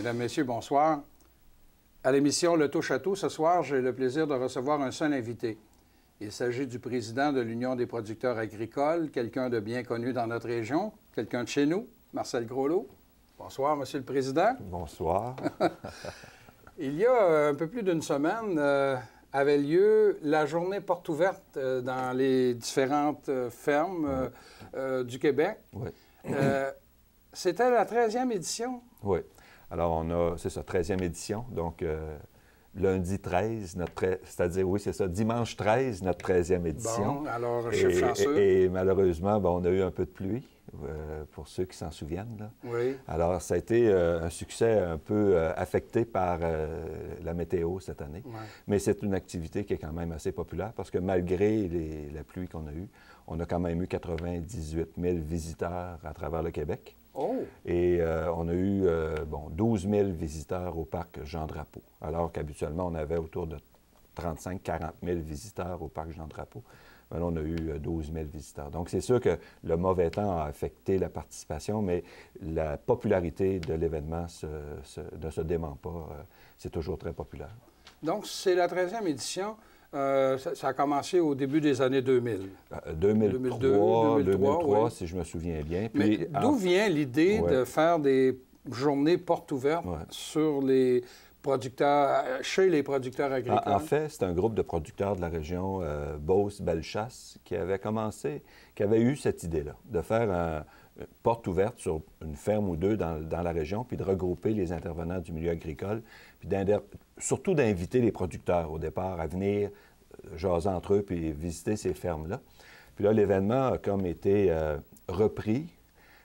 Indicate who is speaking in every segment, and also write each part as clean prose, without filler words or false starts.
Speaker 1: Mesdames, Messieurs, bonsoir. À l'émission Le Touche-à-tout, ce soir, j'ai le plaisir de recevoir un seul invité. Il s'agit du président de l'Union des producteurs agricoles, quelqu'un de bien connu dans notre région, quelqu'un de chez nous, Marcel Groslot. Bonsoir, Monsieur le Président.
Speaker 2: Bonsoir.
Speaker 1: Il y a un peu plus d'une semaine, avait lieu la journée porte ouverte dans les différentes fermes du Québec.
Speaker 2: Oui.
Speaker 1: C'était la 13e édition?
Speaker 2: Oui. Alors, on a, c'est ça, 13e édition. Donc, lundi 13, c'est-à-dire, oui, c'est ça, dimanche 13, notre 13e édition.
Speaker 1: Bon, alors, chiffre chanceux.
Speaker 2: Et malheureusement, bon, on a eu un peu de pluie, pour ceux qui s'en souviennent. Là.
Speaker 1: Oui.
Speaker 2: Alors, ça a été un succès un peu affecté par la météo cette année.
Speaker 1: Ouais.
Speaker 2: Mais c'est une activité qui est quand même assez populaire parce que malgré la pluie qu'on a eue, on a quand même eu 98 000 visiteurs à travers le Québec.
Speaker 1: Oh!
Speaker 2: Et on a eu 12 000 visiteurs au parc Jean-Drapeau, alors qu'habituellement, on avait autour de 35-40 000 visiteurs au parc Jean-Drapeau. Là, on a eu 12 000 visiteurs. Donc, c'est sûr que le mauvais temps a affecté la participation, mais la popularité de l'événement ne se dément pas. C'est toujours très populaire.
Speaker 1: Donc, c'est la 13e édition. Ça a commencé au début des années 2000.
Speaker 2: 2003,
Speaker 1: oui.
Speaker 2: si je me souviens bien.
Speaker 1: Puis, mais d'où vient l'idée de faire des journées portes ouvertes sur les producteurs, chez les producteurs agricoles?
Speaker 2: En fait, c'est un groupe de producteurs de la région Beauce-Bellechasse qui avait eu cette idée-là, de faire une porte ouverte sur une ferme ou deux dans la région, puis de regrouper les intervenants du milieu agricole, puis surtout d'inviter les producteurs au départ à venir jaser entre eux puis visiter ces fermes-là. Puis là, l'événement a comme été repris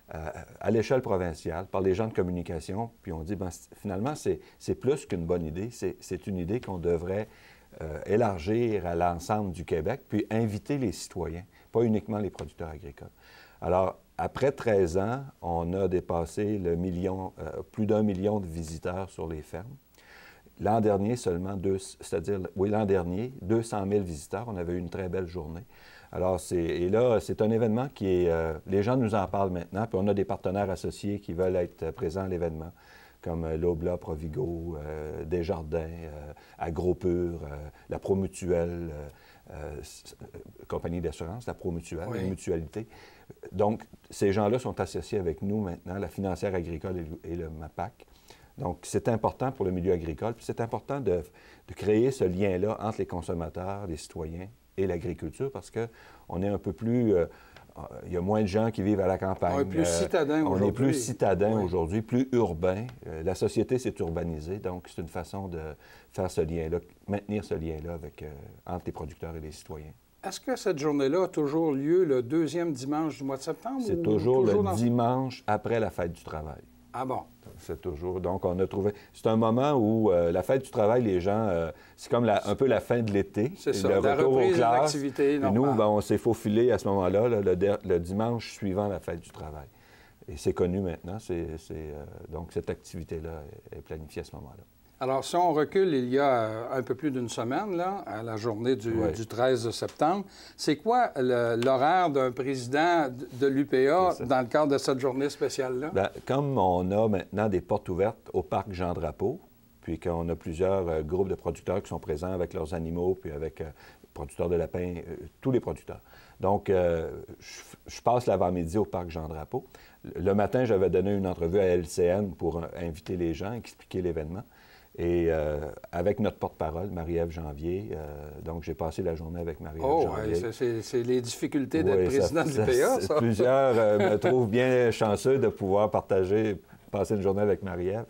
Speaker 2: à l'échelle provinciale par les gens de communication, puis on dit, finalement, c'est plus qu'une bonne idée, c'est une idée qu'on devrait élargir à l'ensemble du Québec, puis inviter les citoyens, pas uniquement les producteurs agricoles. Alors, après 13 ans, on a dépassé le million, plus d'1 million de visiteurs sur les fermes. L'an dernier, l'an dernier, 200 000 visiteurs. On avait eu une très belle journée. Alors, c'est un événement qui est... les gens nous en parlent maintenant, puis on a des partenaires associés qui veulent être présents à l'événement, comme l'Oblat, Provigo, Desjardins, AgroPure, la Promutuelle, compagnie d'assurance, la Promutuelle, la mutualité. Donc, ces gens-là sont associés avec nous maintenant, la financière agricole et le MAPAC. Donc, c'est important pour le milieu agricole, puis c'est important de créer ce lien-là entre les consommateurs, les citoyens et l'agriculture, parce qu'on est un peu plus... il y a moins de gens qui vivent à la campagne.
Speaker 1: On est plus citadins aujourd'hui.
Speaker 2: On est plus citadins aujourd'hui, plus urbains. La société s'est urbanisée, donc c'est une façon de faire ce lien-là, maintenir ce lien-là entre les producteurs et les citoyens.
Speaker 1: Est-ce que cette journée-là a toujours lieu le deuxième dimanche du mois de septembre?
Speaker 2: C'est toujours le dimanche après la fête du travail.
Speaker 1: Ah bon?
Speaker 2: C'est toujours. Donc, on a trouvé. C'est un moment où la fête du travail, les gens, c'est comme un peu la fin de l'été.
Speaker 1: C'est ça,
Speaker 2: le
Speaker 1: la
Speaker 2: retour
Speaker 1: reprise
Speaker 2: aux classes.
Speaker 1: des activités normales.
Speaker 2: Nous, on s'est faufilé à ce moment-là, le dimanche suivant la fête du travail. Et c'est connu maintenant. Donc, cette activité-là est planifiée à ce moment-là.
Speaker 1: Alors, si on recule il y a un peu plus d'une semaine, là, à la journée du 13 septembre, c'est quoi l'horaire d'un président de l'UPA dans le cadre de cette journée spéciale-là?
Speaker 2: Bien, comme on a maintenant des portes ouvertes au parc Jean-Drapeau, puis qu'on a plusieurs groupes de producteurs qui sont présents avec leurs animaux, puis avec producteurs de lapins, tous les producteurs. Donc, je passe l'avant-midi au parc Jean-Drapeau. Le matin, j'avais donné une entrevue à LCN pour inviter les gens, expliquer l'événement. Et avec notre porte-parole, Marie-Ève Janvier, donc j'ai passé la journée avec Marie-Ève Janvier.
Speaker 1: C'est les difficultés d'être président de l'UPA, ça.
Speaker 2: Plusieurs me trouvent bien chanceux de pouvoir passer une journée avec Marie-Ève.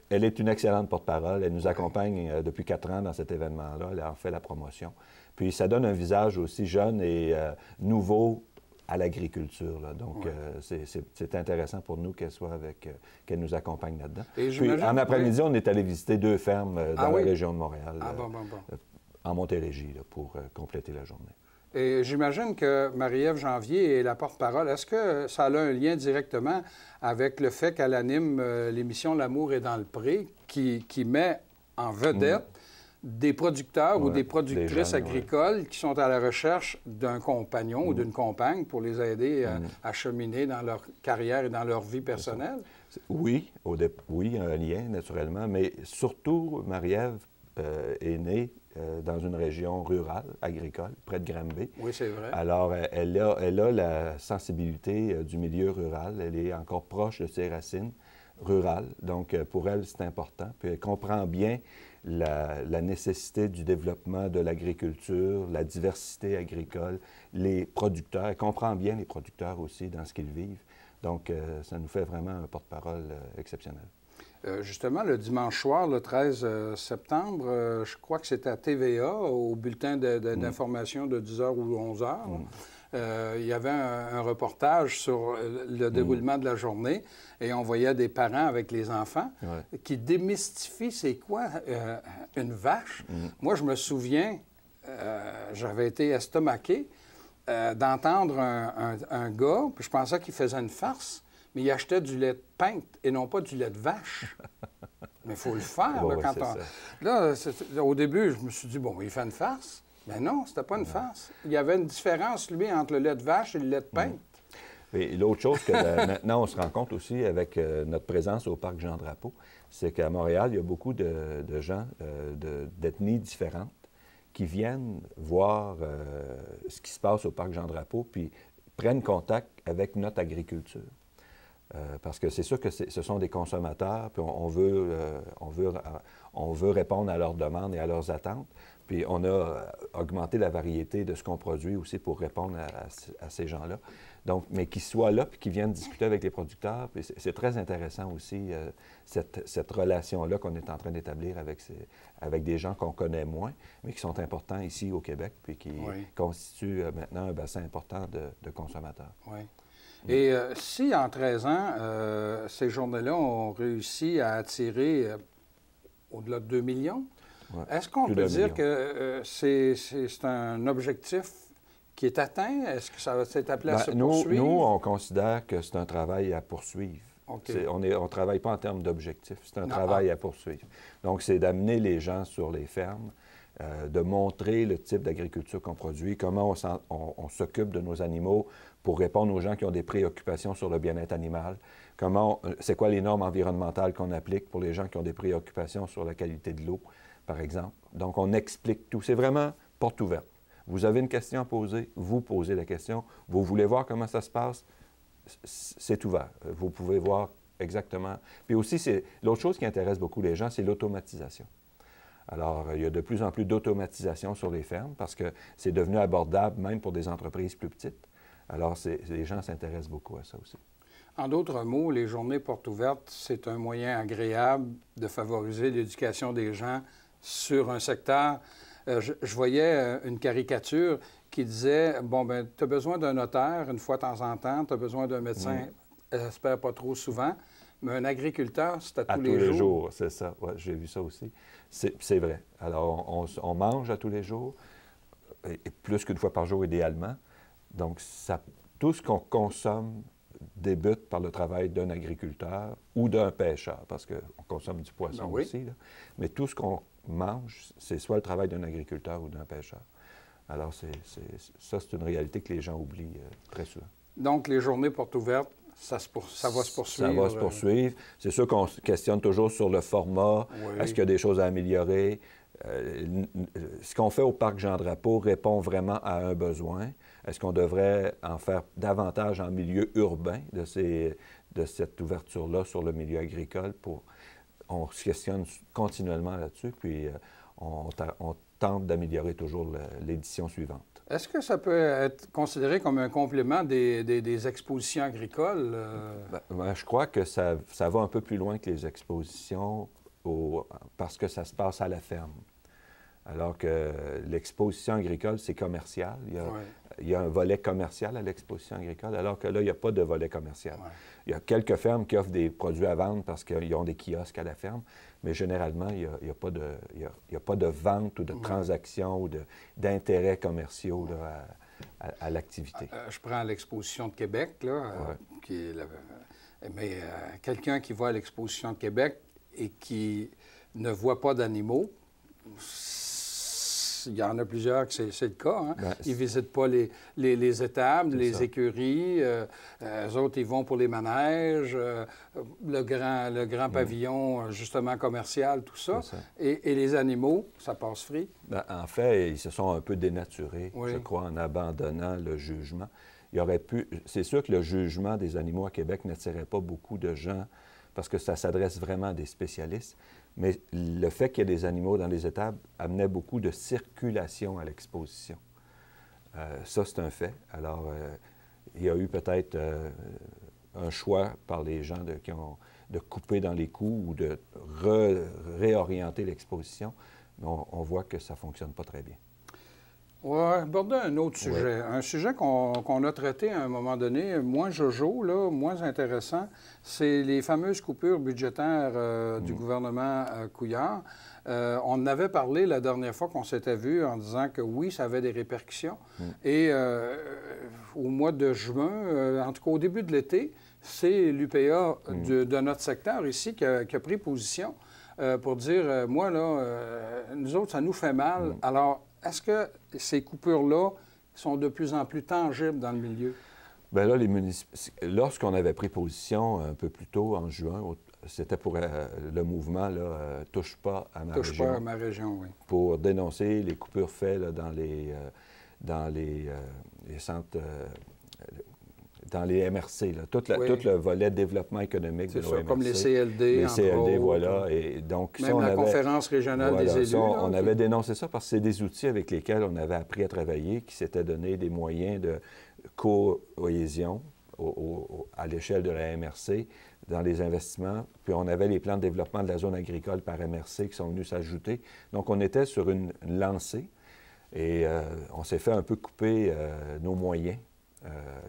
Speaker 2: Elle est une excellente porte-parole. Elle nous accompagne depuis 4 ans dans cet événement-là. Elle en fait la promotion. Puis ça donne un visage aussi jeune et nouveau à l'agriculture. Donc, c'est intéressant pour nous qu'elle nous accompagne là-dedans. Puis, en après-midi, on est allé visiter 2 fermes dans la région de Montréal, en Montérégie, pour compléter la journée.
Speaker 1: Et j'imagine que Marie-Ève Janvier est la porte-parole. Est-ce que ça a un lien directement avec le fait qu'elle anime l'émission L'amour est dans le pré, qui met en vedette des producteurs ou des productrices
Speaker 2: jeunes,
Speaker 1: agricoles qui sont à la recherche d'un compagnon ou d'une compagne pour les aider à cheminer dans leur carrière et dans leur vie personnelle?
Speaker 2: Oui, oui, il y a un lien, naturellement, mais surtout, Marie-Ève est née dans une région rurale, agricole, près de Granby.
Speaker 1: Oui, c'est vrai.
Speaker 2: Alors, elle a la sensibilité du milieu rural. Elle est encore proche de ses racines rurales. Donc, pour elle, c'est important. Puis, elle comprend bien la nécessité du développement de l'agriculture, la diversité agricole, les producteurs. Elle comprend bien les producteurs aussi dans ce qu'ils vivent. Donc, ça nous fait vraiment un porte-parole exceptionnel.
Speaker 1: Justement, le dimanche soir, le 13 septembre, je crois que c'était à TVA, au bulletin d'information de 10h ou 11h. Il y avait un reportage sur le déroulement de la journée et on voyait des parents avec les enfants qui démystifient c'est quoi une vache. Moi, je me souviens, j'avais été estomaqué d'entendre un gars, puis je pensais qu'il faisait une farce, mais il achetait du lait de pinte et non pas du lait de vache. Mais il faut le faire. Là, quand au début, je me suis dit, bon, il fait une farce. Mais non, c'était pas une farce. Il y avait une différence, lui, entre le lait de vache et le lait de pinte.
Speaker 2: Et l'autre chose que maintenant, on se rend compte aussi avec notre présence au parc Jean-Drapeau, c'est qu'à Montréal, il y a beaucoup de gens d'ethnies différentes qui viennent voir ce qui se passe au parc Jean-Drapeau, puis prennent contact avec notre agriculture. Parce que c'est sûr que ce sont des consommateurs, puis on veut répondre à leurs demandes et à leurs attentes. Puis on a augmenté la variété de ce qu'on produit aussi pour répondre à ces gens-là. Donc, mais qu'ils soient là puis qu'ils viennent discuter avec les producteurs. Puis c'est très intéressant aussi, cette relation-là qu'on est en train d'établir avec des gens qu'on connaît moins, mais qui sont importants ici au Québec, puis qui constituent maintenant un bassin important de consommateurs.
Speaker 1: Oui. Et si en 13 ans, ces journées-là ont réussi à attirer au-delà de 2 millions, est-ce qu'on peut dire que c'est un objectif qui est atteint? Est-ce que ça va être appelé à se poursuivre?
Speaker 2: Nous, on considère que c'est un travail à poursuivre.
Speaker 1: Okay.
Speaker 2: On ne travaille pas en termes d'objectifs, c'est un travail à poursuivre. Donc, c'est d'amener les gens sur les fermes, de montrer le type d'agriculture qu'on produit, comment on s'occupe de nos animaux pour répondre aux gens qui ont des préoccupations sur le bien-être animal, c'est quoi les normes environnementales qu'on applique pour les gens qui ont des préoccupations sur la qualité de l'eau, par exemple. Donc, on explique tout. C'est vraiment porte ouverte. Vous avez une question à poser, vous posez la question. Vous voulez voir comment ça se passe, c'est ouvert. Vous pouvez voir exactement. Puis aussi, l'autre chose qui intéresse beaucoup les gens, c'est l'automatisation. Alors, il y a de plus en plus d'automatisation sur les fermes parce que c'est devenu abordable même pour des entreprises plus petites. Alors, les gens s'intéressent beaucoup à ça aussi.
Speaker 1: En d'autres mots, les journées portes ouvertes, c'est un moyen agréable de favoriser l'éducation des gens sur un secteur. Je voyais une caricature qui disait, bon, ben tu as besoin d'un notaire une fois de temps en temps, tu as besoin d'un médecin, j'espère pas trop souvent, mais un agriculteur, c'est à tous les jours. À tous les jours,
Speaker 2: c'est ça. Ouais, j'ai vu ça aussi. C'est vrai. Alors, on mange à tous les jours, et plus qu'une fois par jour idéalement. Donc, tout ce qu'on consomme débute par le travail d'un agriculteur ou d'un pêcheur, parce qu'on consomme du poisson aussi. Là. Mais tout ce qu'on mange, c'est soit le travail d'un agriculteur ou d'un pêcheur. Alors, ça, c'est une réalité que les gens oublient très souvent.
Speaker 1: Donc, les journées portes ouvertes, ça va se poursuivre?
Speaker 2: Ça va se poursuivre. C'est sûr qu'on se questionne toujours sur le format. Oui. Est-ce qu'il y a des choses à améliorer? Ce qu'on fait au Parc Jean-Drapeau répond vraiment à un besoin. Est-ce qu'on devrait en faire davantage en milieu urbain de cette ouverture-là sur le milieu agricole? On se questionne continuellement là-dessus, puis on tente d'améliorer toujours l'édition suivante.
Speaker 1: Est-ce que ça peut être considéré comme un complément des expositions agricoles?
Speaker 2: Je crois que ça va un peu plus loin que les expositions parce que ça se passe à la ferme. Alors que l'exposition agricole, c'est commercial. Il y a un volet commercial à l'exposition agricole, alors que là, il n'y a pas de volet commercial. Ouais. Il y a quelques fermes qui offrent des produits à vendre parce qu'ils ont des kiosques à la ferme, mais généralement, il n'y a pas de vente ou de transaction ou d'intérêts commerciaux là, à l'activité.
Speaker 1: Je prends l'exposition de Québec, là, qui est mais quelqu'un qui va à l'exposition de Québec et qui ne voit pas d'animaux, il y en a plusieurs que c'est le cas. Hein?
Speaker 2: Ben,
Speaker 1: Ils ne visitent pas les étables, les
Speaker 2: ça.
Speaker 1: écuries. Eux autres, ils vont pour les manèges, le grand pavillon, justement, commercial, tout ça.
Speaker 2: Ça.
Speaker 1: Et les animaux, ça passe free.
Speaker 2: Ben, en fait, ils se sont un peu dénaturés,
Speaker 1: Oui.
Speaker 2: je crois, en abandonnant le jugement. Il aurait pu... C'est sûr que le jugement des animaux à Québec n'attirait pas beaucoup de gens parce que ça s'adresse vraiment à des spécialistes. Mais le fait qu'il y ait des animaux dans les étables amenait beaucoup de circulation à l'exposition. Ça, c'est un fait. Alors, il y a eu peut-être un choix par les gens de couper dans les coûts ou de réorienter l'exposition. Mais on voit que ça ne fonctionne pas très bien.
Speaker 1: On va aborder un autre sujet. Un sujet qu'on a traité à un moment donné, moins jojo, là, moins intéressant, c'est les fameuses coupures budgétaires du gouvernement Couillard. On en avait parlé la dernière fois qu'on s'était vu en disant que oui, ça avait des répercussions. Et au mois de juin, en tout cas au début de l'été, c'est l'UPA de notre secteur ici qui a pris position pour dire, moi, là, nous autres, ça nous fait mal. Alors, est-ce que ces coupures-là sont de plus en plus tangibles dans le milieu?
Speaker 2: Bien là, lorsqu'on avait pris position un peu plus tôt, en juin, c'était pour le mouvement là, Touche pas à ma région.
Speaker 1: Touche pas à ma région, oui.
Speaker 2: Pour dénoncer les coupures faites là, dans les centres, dans les MRC, là, tout le volet développement économique de nos MRC.
Speaker 1: Comme les CLD,
Speaker 2: les CLD,
Speaker 1: autres,
Speaker 2: voilà. Et donc,
Speaker 1: même la conférence régionale des élus.
Speaker 2: On avait dénoncé ça parce que c'est des outils avec lesquels on avait appris à travailler, qui s'étaient donné des moyens de cohésion à l'échelle de la MRC dans les investissements. Puis on avait les plans de développement de la zone agricole par MRC qui sont venus s'ajouter. Donc, on était sur une lancée et on s'est fait un peu couper nos moyens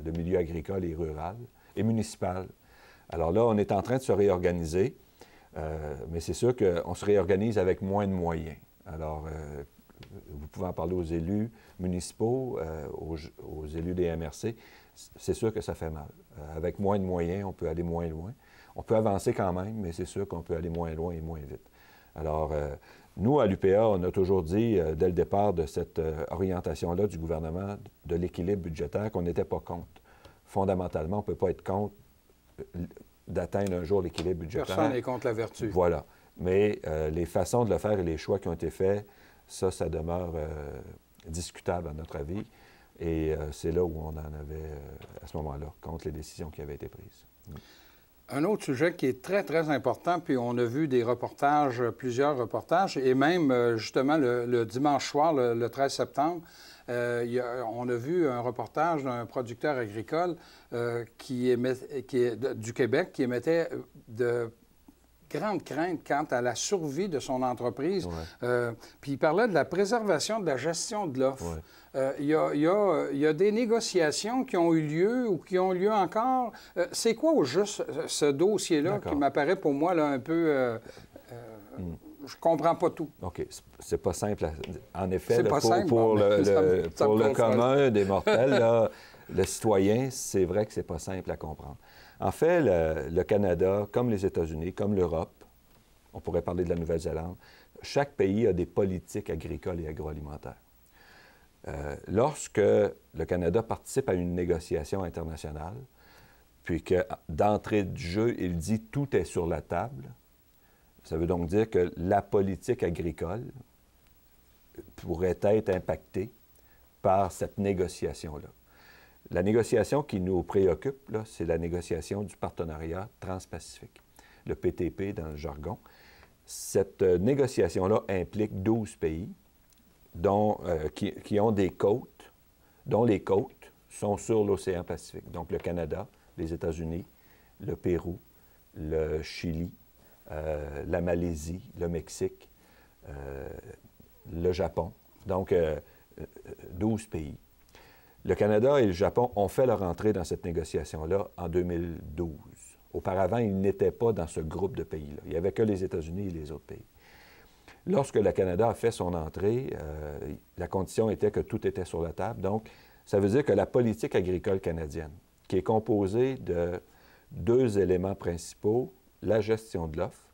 Speaker 2: de milieu agricole et rural et municipal. Alors là, on est en train de se réorganiser, mais c'est sûr qu'on se réorganise avec moins de moyens. Alors, vous pouvez en parler aux élus municipaux, aux élus des MRC. C'est sûr que ça fait mal. Avec moins de moyens, on peut aller moins loin. On peut avancer quand même, mais c'est sûr qu'on peut aller moins loin et moins vite. Alors, nous, à l'UPA, on a toujours dit, dès le départ de cette orientation-là du gouvernement, de l'équilibre budgétaire, qu'on n'était pas contre. Fondamentalement, on ne peut pas être contre d'atteindre un jour l'équilibre budgétaire.
Speaker 1: Personne n'est contre la vertu.
Speaker 2: Voilà. Mais les façons de le faire et les choix qui ont été faits, ça demeure discutable à notre avis. Et c'est là où on en avait, à ce moment-là, contre les décisions qui avaient été prises.
Speaker 1: Un autre sujet qui est très, très important, puis on a vu des reportages, plusieurs reportages, et même justement le dimanche soir, le 13 septembre, on a vu un reportage d'un producteur agricole du Québec qui émettait de grandes craintes quant à la survie de son entreprise. Ouais. Puis il parlait de la préservation de la gestion de l'offre. Ouais. Il y a des négociations qui ont eu lieu ou qui ont lieu encore. C'est quoi au juste ce dossier-là qui m'apparaît pour moi là, un peu... Je comprends pas tout.
Speaker 2: OK. C'est pas simple. En effet,
Speaker 1: là,
Speaker 2: pour le commun des mortels, là, le citoyen, c'est vrai que c'est pas simple à comprendre. En fait, le Canada, comme les États-Unis, comme l'Europe, on pourrait parler de la Nouvelle-Zélande, chaque pays a des politiques agricoles et agroalimentaires. Lorsque le Canada participe à une négociation internationale, puis que d'entrée de jeu, il dit « tout est sur la table », ça veut donc dire que la politique agricole pourrait être impactée par cette négociation-là. La négociation qui nous préoccupe, c'est la négociation du partenariat transpacifique, le PTP dans le jargon. Cette négociation-là implique 12 pays qui ont des côtes, dont les côtes sont sur l'océan Pacifique. Donc le Canada, les États-Unis, le Pérou, le Chili, la Malaisie, le Mexique, le Japon. Donc 12 pays. Le Canada et le Japon ont fait leur entrée dans cette négociation-là en 2012. Auparavant, ils n'étaient pas dans ce groupe de pays-là. Il n'y avait que les États-Unis et les autres pays. Lorsque le Canada a fait son entrée, la condition était que tout était sur la table. Donc, ça veut dire que la politique agricole canadienne, qui est composée de 2 éléments principaux, la gestion de l'offre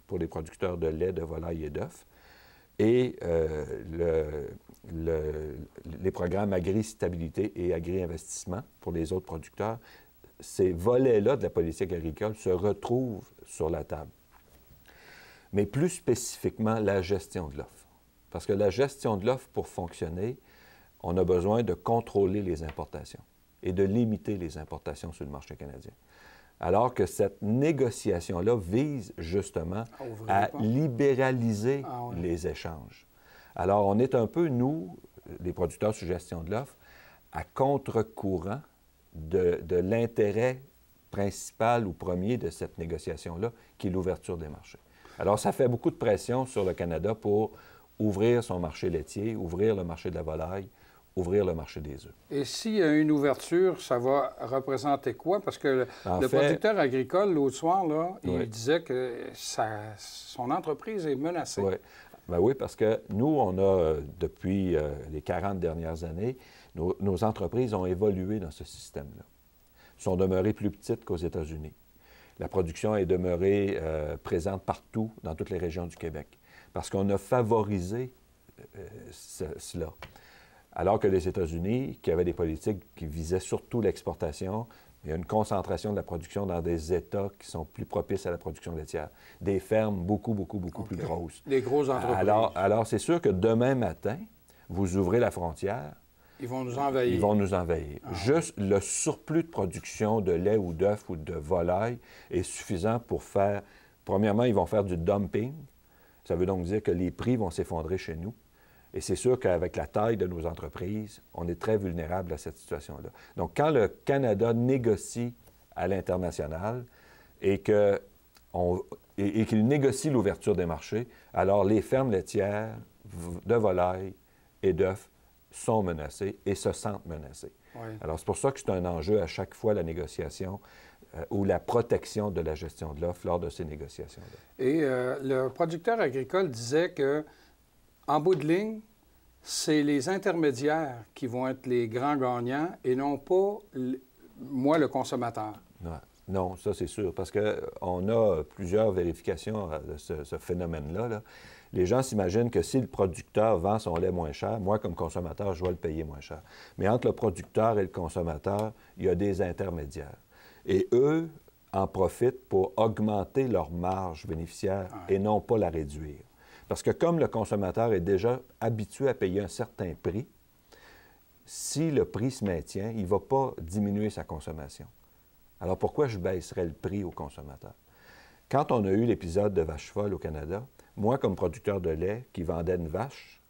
Speaker 2: pour les producteurs de lait, de volaille et d'œufs, et les programmes agri-stabilité et agri-investissement pour les autres producteurs, ces volets-là de la politique agricole se retrouvent sur la table. Mais plus spécifiquement, la gestion de l'offre. Parce que la gestion de l'offre, pour fonctionner, on a besoin de contrôler les importations et de limiter les importations sur le marché canadien. Alors que cette négociation-là vise justement à libéraliser les échanges. Alors, on est un peu, nous, les producteurs sous gestion de l'offre, à contre-courant de l'intérêt principal ou premier de cette négociation-là, qui est l'ouverture des marchés. Alors, ça fait beaucoup de pression sur le Canada pour ouvrir son marché laitier, ouvrir le marché de la volaille, ouvrir le marché des œufs.
Speaker 1: Et s'il y a une ouverture, ça va représenter quoi? Parce que le producteur agricole, l'autre soir, là, il disait que son entreprise est menacée.
Speaker 2: Oui. Ben oui, parce que nous, on a, depuis les 40 dernières années, nos entreprises ont évolué dans ce système-là. Elles sont demeurées plus petites qu'aux États-Unis. La production est demeurée présente partout, dans toutes les régions du Québec, parce qu'on a favorisé cela. Alors que les États-Unis, qui avaient des politiques qui visaient surtout l'exportation, il y a une concentration de la production dans des États qui sont plus propices à la production laitière. Des fermes beaucoup plus grosses.
Speaker 1: Des grosses entreprises.
Speaker 2: Alors c'est sûr que demain matin, vous ouvrez la frontière.
Speaker 1: Ils vont nous envahir.
Speaker 2: Ils vont nous envahir. Juste le surplus de production de lait ou d'œufs ou de volaille est suffisant pour faire... Premièrement, ils vont faire du dumping. Ça veut donc dire que les prix vont s'effondrer chez nous. Et c'est sûr qu'avec la taille de nos entreprises, on est très vulnérable à cette situation-là. Donc, quand le Canada négocie à l'international et qu'il négocie l'ouverture des marchés, alors les fermes laitières de volaille et d'œufs sont menacées et se sentent menacées. Oui. Alors, c'est pour ça que c'est un enjeu à chaque fois, la négociation ou la protection de la gestion de l'offre lors de ces négociations-là.
Speaker 1: Et le producteur agricole disait que en bout de ligne, c'est les intermédiaires qui vont être les grands gagnants et non pas, moi, le consommateur.
Speaker 2: Non, ça c'est sûr, parce qu'on a plusieurs vérifications de ce phénomène-là. Là. Les gens s'imaginent que si le producteur vend son lait moins cher, moi, comme consommateur, je vais le payer moins cher. Mais entre le producteur et le consommateur, il y a des intermédiaires. Et eux en profitent pour augmenter leur marge bénéficiaire et non pas la réduire. Parce que comme le consommateur est déjà habitué à payer un certain prix, si le prix se maintient, il ne va pas diminuer sa consommation. Alors pourquoi je baisserais le prix au consommateur? Quand on a eu l'épisode de vache folle au Canada, moi, comme producteur de lait qui vendait une vache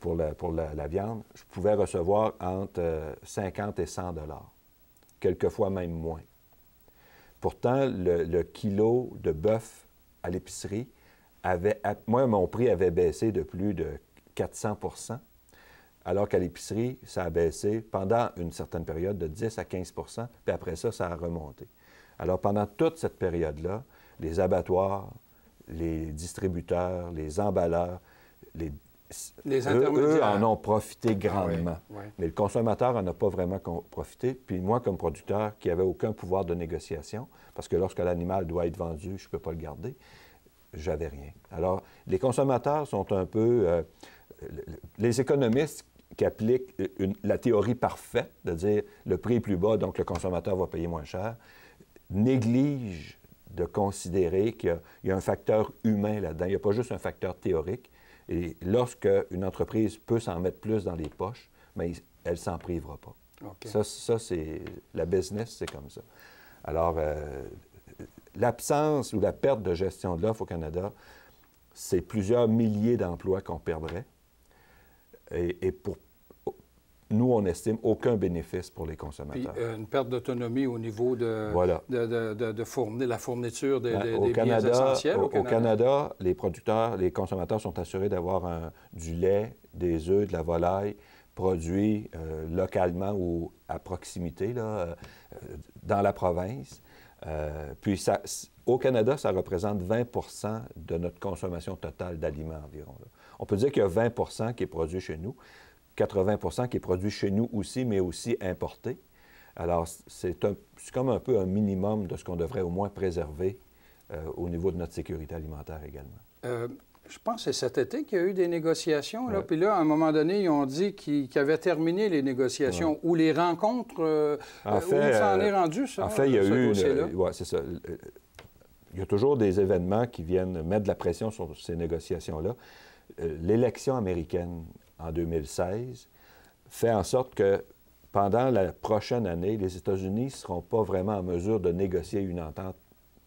Speaker 2: pour la viande, je pouvais recevoir entre 50 et 100 $, quelquefois même moins. Pourtant, le kilo de bœuf à l'épicerie, moi, mon prix avait baissé de plus de 400 %, alors qu'à l'épicerie, ça a baissé pendant une certaine période de 10 à 15 %, puis après ça, ça a remonté. Alors, pendant toute cette période-là, les abattoirs, les distributeurs, les emballeurs, eux en ont profité grandement. Mais le consommateur n'en a pas vraiment profité. Puis moi, comme producteur, qui n'avais aucun pouvoir de négociation, parce que lorsque l'animal doit être vendu, je ne peux pas le garder, j'avais rien. Alors, les consommateurs sont un peu... les économistes qui appliquent la théorie parfaite, de dire le prix est plus bas, donc le consommateur va payer moins cher, négligent de considérer qu'il y a un facteur humain là-dedans. Il n'y a pas juste un facteur théorique. Et lorsque une entreprise peut s'en mettre plus dans les poches, bien, elle ne s'en privera pas. Okay. Ça c'est... La business, c'est comme ça. Alors, l'absence ou la perte de gestion de l'offre au Canada, c'est plusieurs milliers d'emplois qu'on perdrait. Et pour nous, on estime aucun bénéfice pour les consommateurs.
Speaker 1: Puis une perte d'autonomie au niveau de la fourniture des biens essentiels
Speaker 2: au Canada, les producteurs, les consommateurs sont assurés d'avoir du lait, des œufs, de la volaille produits localement ou à proximité, là, dans la province. Puis au Canada, ça représente 20 % de notre consommation totale d'aliments environ. Là. On peut dire qu'il y a 20 % qui est produit chez nous, 80 % qui est produit chez nous aussi, mais aussi importé. Alors, c'est comme un peu un minimum de ce qu'on devrait au moins préserver au niveau de notre sécurité alimentaire également.
Speaker 1: je pense que c'est cet été qu'il y a eu des négociations. Là.
Speaker 2: Ouais.
Speaker 1: Puis là, à un moment donné, ils ont dit qu'ils avaient terminé les négociations ou les rencontres.
Speaker 2: En fait,
Speaker 1: où ça en est rendu, ça?
Speaker 2: En fait, il y a eu...
Speaker 1: dossier-là?
Speaker 2: c'est ça. Il y a toujours des événements qui viennent mettre de la pression sur ces négociations-là. L'élection américaine en 2016 fait en sorte que pendant la prochaine année, les États-Unis ne seront pas vraiment en mesure de négocier une entente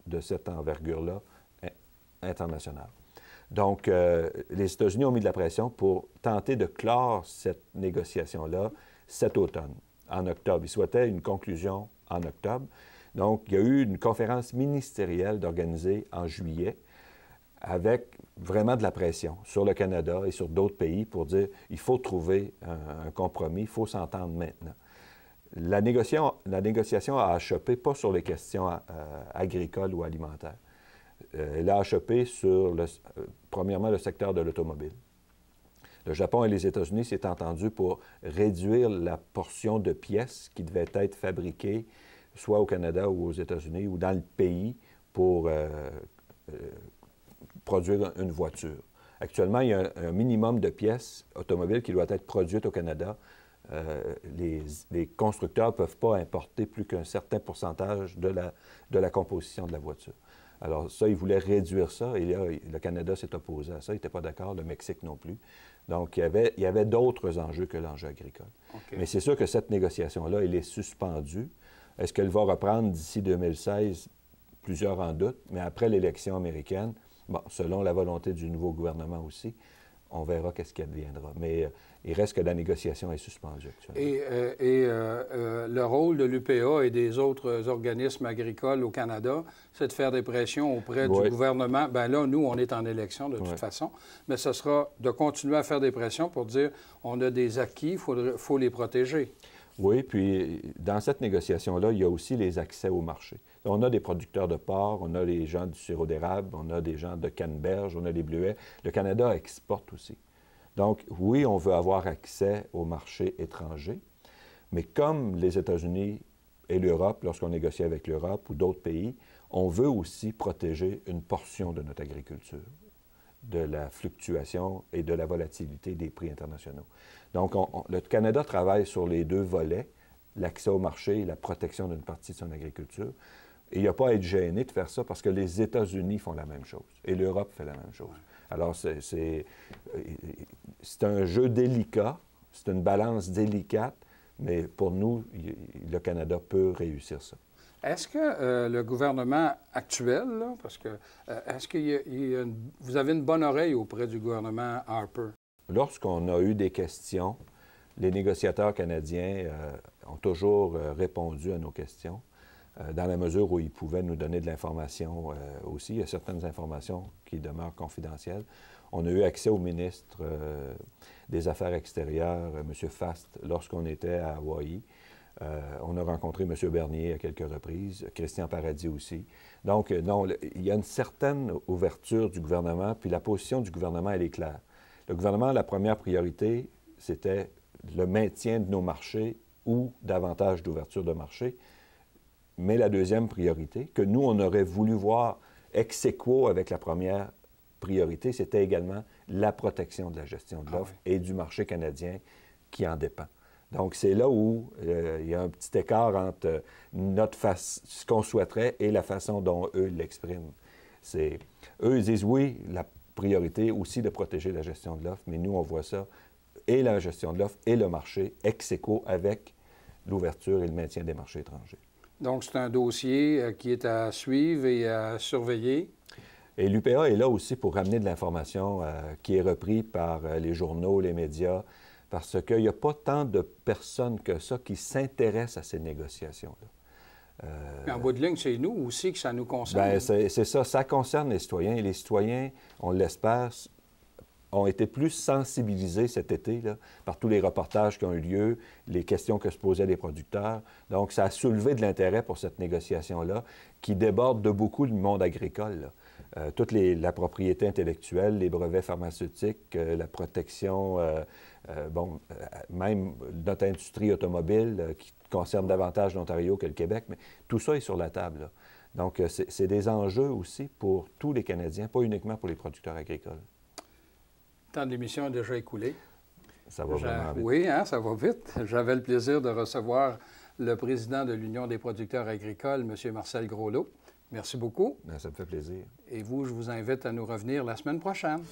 Speaker 2: de cette envergure-là internationale. Donc, les États-Unis ont mis de la pression pour tenter de clore cette négociation-là cet automne, en octobre. Ils souhaitaient une conclusion en octobre. Donc, il y a eu une conférence ministérielle d'organiser en juillet avec vraiment de la pression sur le Canada et sur d'autres pays pour dire il faut trouver un compromis, il faut s'entendre maintenant. La négociation a achoppé pas sur les questions agricoles ou alimentaires. Elle a achoppé sur, premièrement, le secteur de l'automobile. Le Japon et les États-Unis s'étaient entendus pour réduire la portion de pièces qui devaient être fabriquées soit au Canada ou aux États-Unis ou dans le pays pour produire une voiture. Actuellement, il y a un minimum de pièces automobiles qui doit être produites au Canada. Les constructeurs ne peuvent pas importer plus qu'un certain pourcentage de la composition de la voiture. Alors ça, ils voulaient réduire ça, et là, le Canada s'est opposé à ça. Il n'était pas d'accord, le Mexique non plus. Donc, il y avait d'autres enjeux que l'enjeu agricole. Okay. Mais c'est sûr que cette négociation-là, elle est suspendue. Est-ce qu'elle va reprendre d'ici 2016? Plusieurs en doutent, mais après l'élection américaine, bon, selon la volonté du nouveau gouvernement aussi, on verra qu'est-ce qui adviendra. Mais il reste que la négociation est suspendue actuellement.
Speaker 1: Le rôle de l'UPA et des autres organismes agricoles au Canada, c'est de faire des pressions auprès du gouvernement. Bien là, nous, on est en élection de toute façon, mais ce sera de continuer à faire des pressions pour dire on a des acquis, il faut les protéger.
Speaker 2: Oui, puis dans cette négociation-là, il y a aussi les accès au marché. On a des producteurs de porc, on a les gens du sirop d'érable, on a des gens de canneberge, on a des bleuets. Le Canada exporte aussi. Donc, oui, on veut avoir accès au marché étranger, mais comme les États-Unis et l'Europe, lorsqu'on négocie avec l'Europe ou d'autres pays, on veut aussi protéger une portion de notre agriculture de la fluctuation et de la volatilité des prix internationaux. Donc, le Canada travaille sur les deux volets, l'accès au marché et la protection d'une partie de son agriculture. Et il n'y a pas à être gêné de faire ça parce que les États-Unis font la même chose et l'Europe fait la même chose. Alors, c'est un jeu délicat, c'est une balance délicate, mais pour nous, le Canada peut réussir ça.
Speaker 1: Est-ce que le gouvernement actuel, là, parce que est-ce que vous avez une bonne oreille auprès du gouvernement Harper?
Speaker 2: Lorsqu'on a eu des questions, les négociateurs canadiens ont toujours répondu à nos questions, dans la mesure où ils pouvaient nous donner de l'information aussi. Il y a certaines informations qui demeurent confidentielles. On a eu accès au ministre des Affaires extérieures, M. Fast, lorsqu'on était à Hawaï. On a rencontré M. Bernier à quelques reprises, Christian Paradis aussi. Donc, non, il y a une certaine ouverture du gouvernement, puis la position du gouvernement, elle est claire. Le gouvernement, la première priorité, c'était le maintien de nos marchés ou davantage d'ouverture de marché. Mais la deuxième priorité, que nous, on aurait voulu voir ex aequo avec la première priorité, c'était également la protection de la gestion de l'offre et du marché canadien qui en dépend. Donc, c'est là où il y a un petit écart entre ce qu'on souhaiterait et la façon dont eux l'expriment. Eux, ils disent oui, la priorité aussi de protéger la gestion de l'offre, mais nous, on voit ça, et la gestion de l'offre et le marché ex aequo avec l'ouverture et le maintien des marchés étrangers.
Speaker 1: Donc, c'est un dossier qui est à suivre et à surveiller.
Speaker 2: Et l'UPA est là aussi pour ramener de l'information qui est reprise par les journaux, les médias, parce qu'il n'y a pas tant de personnes que ça qui s'intéressent à ces négociations-là.
Speaker 1: Mais en bout de ligne, c'est nous aussi que ça nous concerne.
Speaker 2: Bien, c'est ça. Ça concerne les citoyens. Et les citoyens, on l'espère, ont été plus sensibilisés cet été là, par tous les reportages qui ont eu lieu, les questions que se posaient les producteurs. Donc, ça a soulevé de l'intérêt pour cette négociation-là qui déborde de beaucoup du monde agricole, là. Toute la propriété intellectuelle, les brevets pharmaceutiques, la protection, même notre industrie automobile qui concerne davantage l'Ontario que le Québec, mais tout ça est sur la table, là. Donc, c'est des enjeux aussi pour tous les Canadiens, pas uniquement pour les producteurs agricoles.
Speaker 1: temps de l'émission est déjà écoulé.
Speaker 2: Ça va vraiment vite.
Speaker 1: Oui, hein, ça va vite. J'avais le plaisir de recevoir le président de l'Union des producteurs agricoles, M. Marcel Groslot. Merci beaucoup.
Speaker 2: Bien, ça me fait plaisir.
Speaker 1: Et vous, je vous invite à nous revenir la semaine prochaine.